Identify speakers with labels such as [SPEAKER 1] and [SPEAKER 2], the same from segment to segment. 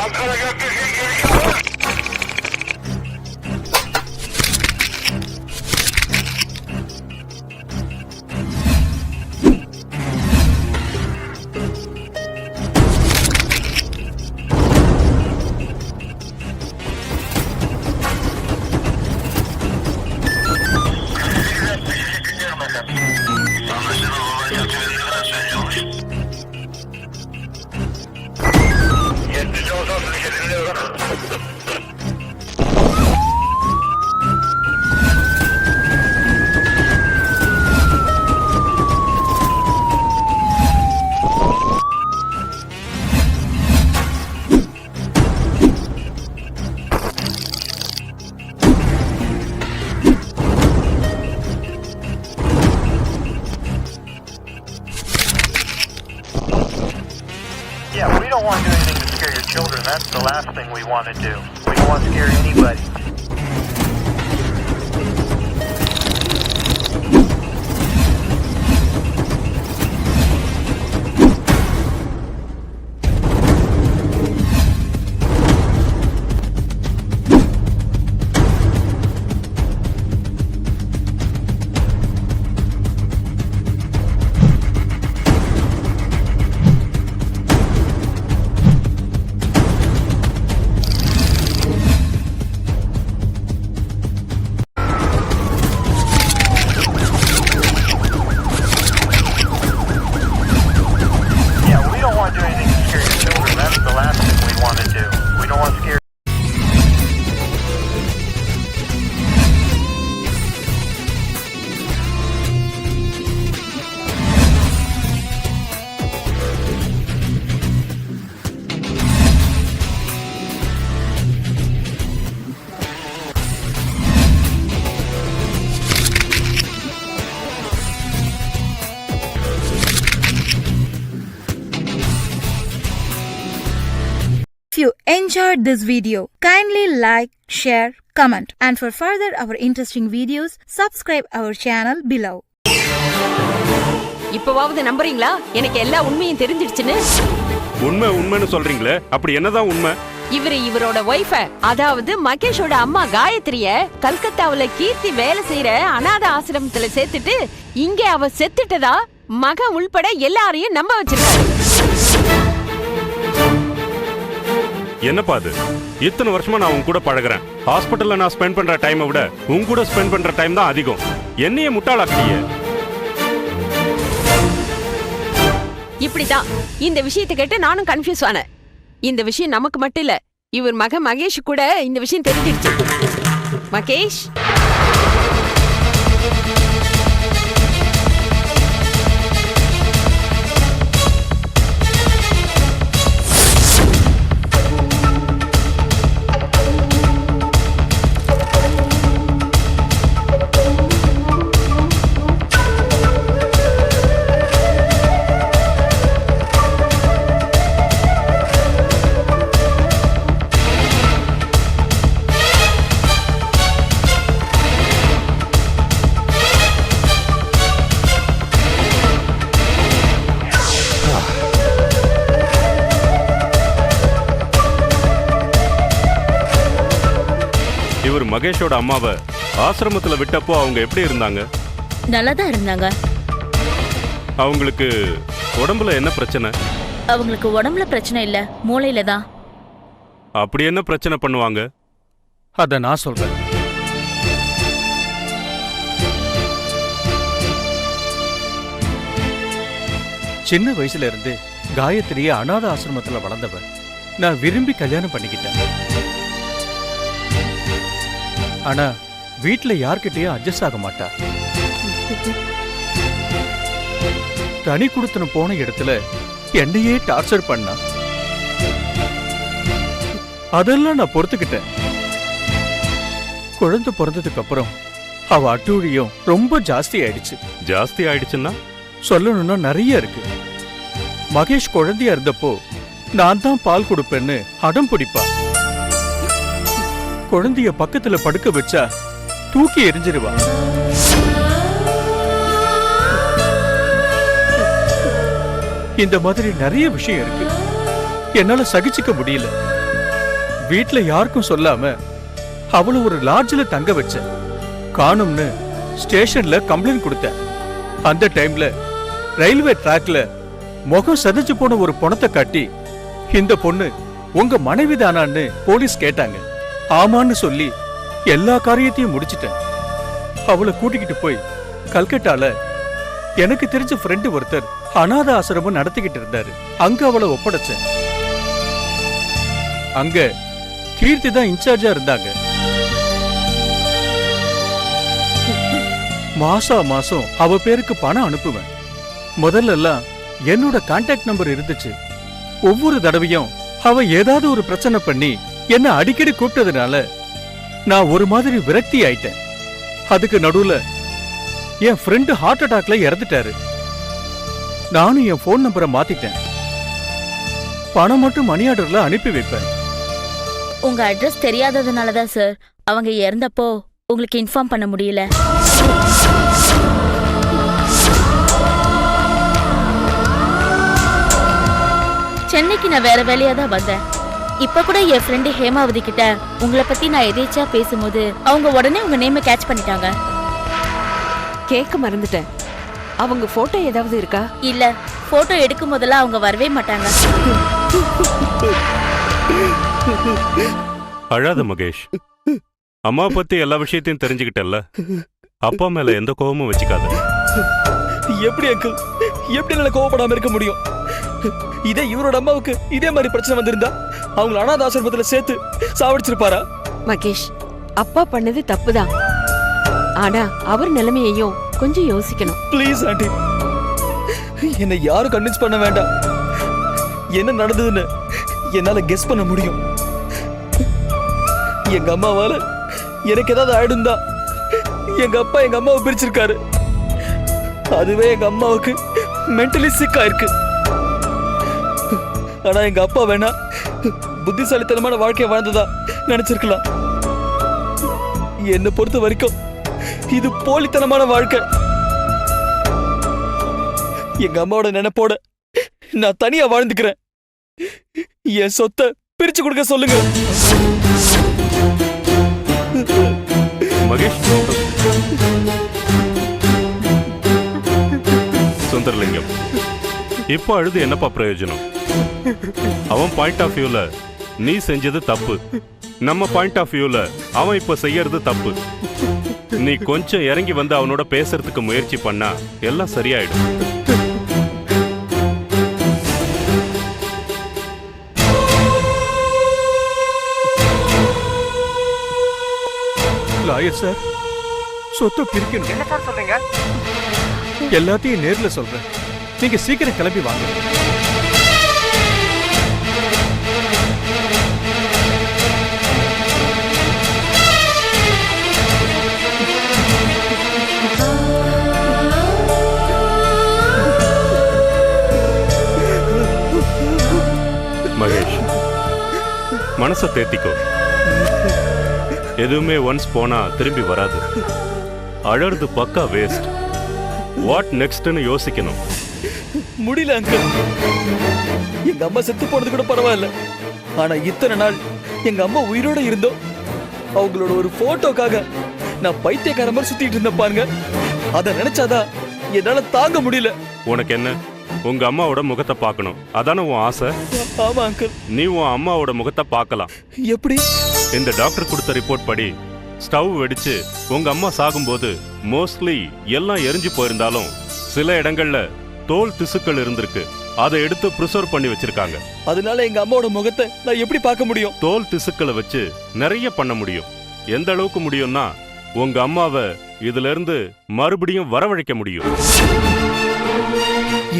[SPEAKER 1] Ankara Göktaş'ın girişi var.
[SPEAKER 2] Yeah, we don't want to do anything to scare your children. That's the last thing we want to do. We don't want to scare anybody.
[SPEAKER 3] If you enjoyed this video, kindly like, share, comment, and for further our interesting videos, subscribe our channel below.
[SPEAKER 4] இப்பவாவது நம்புறீங்களா எனக்கு எல்லா உண்மையும் தெரிஞ்சிடுச்சுன்னு?
[SPEAKER 5] உண்மைன்னு சொல்றீங்களே, அப்படி என்னதான் உண்மை?
[SPEAKER 4] இவரோட வைஃப, அதாவது மகேஷோட அம்மா காயத்ரிய கல்கத்தாவுல கீர்த்தி வேலை செய்யற அனாதை ஆசிரமத்துல சேர்த்துட்டு இங்க அவ செத்துட்டதா மகன் உள்பட எல்லாரையும் நம்ப வச்சிருக்காரு.
[SPEAKER 5] என்னப்பா அது? இத்தனை வருஷமா நான் உன் கூட பழகுறேன். ஹாஸ்பிட்டல்ல நான் ஸ்பெண்ட் பண்ற டைமை விட உன் கூட ஸ்பெண்ட் பண்ற டைம் தான் அதிகம். என்னையே முட்டாளாக்கியே.
[SPEAKER 4] இப்படிதான் இந்த விஷயத்தை கேட்டு நானும் கன்ஃபியூஸ் ஆனேன். இந்த விஷயம் நமக்கு மட்டும் இல்ல, இவர் மகன் மகேஷ் கூட இந்த விஷயம் தெரிஞ்சிடுச்சு. மகேஷ்,
[SPEAKER 5] இவர் மகேஷோட அம்மாவை ஆசிரமத்துல விட்டப்போ அவங்க எப்படி இருந்தாங்க?
[SPEAKER 6] நல்லாதான் இருந்தாங்க.
[SPEAKER 5] அவங்களுக்கு உடம்புல என்ன பிரச்சனை?
[SPEAKER 6] அவங்களுக்கு உடம்புல பிரச்சனை இல்ல, மூளையில தான்.
[SPEAKER 5] அப்படி என்ன பிரச்சனை பண்ணுவாங்க?
[SPEAKER 7] அத நான் சொல்றேன். சின்ன வயசுல இருந்து காயத்ரியை அனாதை ஆசிரமத்துல வளர்ந்தவன். நான் விரும்பி கல்யாணம் பண்ணிக்கிட்டேன். ஆனா வீட்டுல யார்கிட்டயும் அட்ஜஸ்ட் ஆக மாட்டா. தனி குடுத்தனம் போன இடத்துல என்னையே டார்ச்சர் பண்ணா. அதெல்லாம் நான் பொறுத்துக்கிட்டேன். குழந்தை பிறந்ததுக்கு அப்புறம் அவ அட்டூழியம் ரொம்ப ஜாஸ்தி ஆயிடுச்சு.
[SPEAKER 5] ஜாஸ்தி ஆயிடுச்சுன்னா
[SPEAKER 7] சொல்லணும்னா நிறைய இருக்கு. மகேஷ் குழந்தையா இருந்தப்போ நான் தான் பால் கொடுப்பேன்னு அடம் பிடிப்பா. குழந்தைய பக்கத்துல படுக்க வச்சா தூக்கி எரிஞ்சிருவா. இந்த மாதிரி நிறைய விஷயம் இருக்கு. என்னால சகிச்சுக்க முடியல. வீட்ல யாருக்கும் சொல்லாம அவளை ஒரு லாட்ஜ்ல தங்க வச்சேன். காணும்னு ஸ்டேஷன்ல கம்ப்ளைண்ட் கொடுத்தேன். அந்த டைம்ல ரயில்வே ட்ராக்ல முகம் சதைச்சு போன ஒரு பொணத்தை காட்டி இந்த பொண்ணு உங்க மனைவிதானான்னு போலீஸ் கேட்டாங்க. ஆமான்னு சொல்லி எல்லா காரியத்தையும் முடிச்சிட்டேன். அவளை கூட்டிக்கிட்டு போய் கல்கட்டால எனக்கு தெரிஞ்ச ஃப்ரெண்டு ஒருத்தர் அநாத ஆசிரமம் நடத்திக்கிட்டு இருந்தாரு. அங்க அவளை ஒப்படைச்சேன். அங்க கீர்த்தி தான் இன்சார்ஜா இருந்தாங்க. மாசம் அவ பேருக்கு பணம் அனுப்புவேன். முதல்ல எல்லாம் என்னோட கான்டாக்ட் நம்பர் இருந்துச்சு. ஒவ்வொரு தடவையும் அவ ஏதாவது ஒரு பிரச்சனை பண்ணி என்ன அடிக்கடி கூப்பிட்டதுனால நான் ஒரு மாதிரி விரக்தி ஆயிட்டேன். அதுக்கு நடுவுல என் ஃப்ரெண்டு ஹார்ட் அட்டாக்ல இறந்துட்டாரு. நானும் என் போன் நம்பரை மாத்திட்டேன். பணம் மட்டும் மணி ஆர்டர்ல அனுப்பி வைப்பேன்.
[SPEAKER 6] உங்க அட்ரஸ் தெரியாததுனாலதான் சார் அவங்க இறந்தப்போ உங்களுக்கு இன்ஃபார்ம் பண்ண முடியல. சென்னைக்கு நான் வேற வேலையா தான் வந்தேன். இப்ப கூட என் ஃப்ரெண்டு ஹேமாவதி கிட்ட உங்களை பத்தி நான் எதேச்சா பேசும்போது அவங்க உடனே உங்க நேமை கேட்ச் பண்ணிட்டாங்க.
[SPEAKER 4] கேட்க மறந்துட்டேன். அவங்க போட்டோ ஏதாவது இருக்கா?
[SPEAKER 6] இல்ல, போட்டோ எடுக்கும் போதெல்லாம் அவங்க வரவே மாட்டாங்க.
[SPEAKER 5] அழாத மகேஷ். அம்மா பத்தி எல்லா விஷயத்தையும் தெரிஞ்சுக்கிட்டல்ல. அப்பா மேல எந்த கோபமும் வச்சுக்காத.
[SPEAKER 8] எப்படி அங்கிள், எப்படி என்னால கோவப்படாம இருக்க முடியும்? இதே இவரோட அம்மாவுக்கு இதே மாதிரி பிரச்சனை வந்திருந்தா அவங்கள அனாத ஆசிரமத்துல சேர்த்து சாவடிச்சிருப்பாரா?
[SPEAKER 4] மகேஷ், அப்பா பண்ணது தப்புதான். ஆனா அவர் நிலைமையையும் கொஞ்சம் யோசிக்கணும்.
[SPEAKER 8] ப்ளீஸ் ஆண்டி, என்னை யாரும் கன்வின்ஸ் பண்ண வேண்டாம். என்ன நடந்ததுன்னு என்னால கெஸ் பண்ண முடியும். எங்க அம்மாவால எனக்கு ஏதாவது ஆயிடும் தான் எங்க அப்பா எங்க அம்மாவை பிரிச்சிருக்காரு. அதுவே எங்க அம்மாவுக்கு மென்டலி சிக் ஆயிருக்கு. ஆனா எங்க அப்பா வேணா புத்திசாலித்தனமான வாழ்க்கையை வாழ்ந்ததா நினைச்சிருக்கலாம். என்னை பொறுத்த வரைக்கும் இது போலித்தனமான வாழ்க்கை. எங்க அம்மாவோட நினைப்போட நான் தனியா வாழ்ந்துக்கிறேன். என் சொத்தை பிரிச்சு கொடுக்க சொல்லுங்க.
[SPEAKER 5] மகேஷ், சுந்தரலிங்கம், இப்ப அழுது என்னப்பா பிரயோஜனம்? அவன் பாயிண்ட் ஆஃப் வியூல நீ செஞ்சது தப்பு. நம்ம பாயிண்ட் ஆஃப் வியூல அவன் இப்ப செய்யறது தப்பு. நீ கொஞ்சம் இறங்கி வந்து அவனோட பேசுறதுக்கு முயற்சி பண்ணா எல்லாம் சரியாயிடும்.
[SPEAKER 7] லாயர் சார், சொத்தை பிரிக்கணும்.
[SPEAKER 2] என்ன சார் சொல்றீங்க?
[SPEAKER 7] எல்லாத்தையும் நேர்ல சொல்றேன். நீங்க சீக்கிரம் கிளம்பி வாங்க.
[SPEAKER 5] மகேஷ், மனசை தேத்திக்கோ. எதுவுமே ஒன்ஸ் போனா திரும்பி வராது. அழறது பக்கா வேஸ்ட். வாட் நெக்ஸ்ட்னு யோசிக்கணும்.
[SPEAKER 8] முடியல அங்கிள். எங்க அம்மா செத்து போனது கூட பரவாயில்ல. ஆனா இத்தனை நாள் எங்க அம்மா உயிரோட இருந்தோம் அவங்களோட ஒரு போட்டோக்காக நான் பைத்தியக்கார மாதிரி சுத்திட்டு இருந்தேன் பாருங்க. அதை நினைச்சாதான் என்னால தாங்க முடியல.
[SPEAKER 5] உனக்கு என்ன, உங்க அம்மாவோட முகத்தை பார்க்கணும் அதானே உன் ஆசை?
[SPEAKER 8] ஆமா அங்கிள்.
[SPEAKER 5] நீ உன் அம்மாவோட முகத்தை பார்க்கலாம்.
[SPEAKER 8] எப்படி?
[SPEAKER 5] இந்த டாக்டர் கொடுத்த ரிப்போர்ட் படி ஸ்டவ் வெடிச்சு உங்க அம்மா சாகும்போது மோஸ்ட்லி எல்லாம் எரிஞ்சு போயிருந்தாலும் சில இடங்கள்ல தோல் திசுக்கள் இருந்திருக்கு. அதை எடுத்து ப்ரிசர்வ் பண்ணி வச்சிருக்காங்க.
[SPEAKER 8] அதனால எங்க அம்மாவோட முகத்தை நான் எப்படி பார்க்க முடியும்?
[SPEAKER 5] தோல் திசுக்களை வச்சு நிறைய பண்ண முடியும். எந்த அளவுக்கு முடியும்னா உங்க அம்மாவை இதுல இருந்து மறுபடியும் வரவழைக்க முடியும்.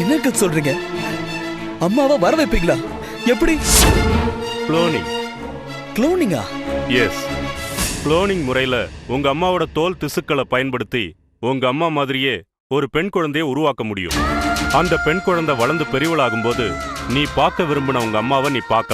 [SPEAKER 8] என்ன சொல்றீங்க? அம்மாவை வர வைப்பீங்களா? எப்படி?
[SPEAKER 5] குளோனிங்.
[SPEAKER 8] குளோனிங்கா?
[SPEAKER 5] எஸ், குளோனிங் முறையில உங்க அம்மாவோட தோல் திசுக்களை பயன்படுத்தி உங்க அம்மா மாதிரியே ஒரு பெண் குழந்தையை உருவாக்க முடியும். அந்த பெண் குழந்தை வளர்ந்து பெரியவளாகும் போது நீ பார்க்க விரும்பின உங்க அம்மாவை நீ பார்க்கலாம்.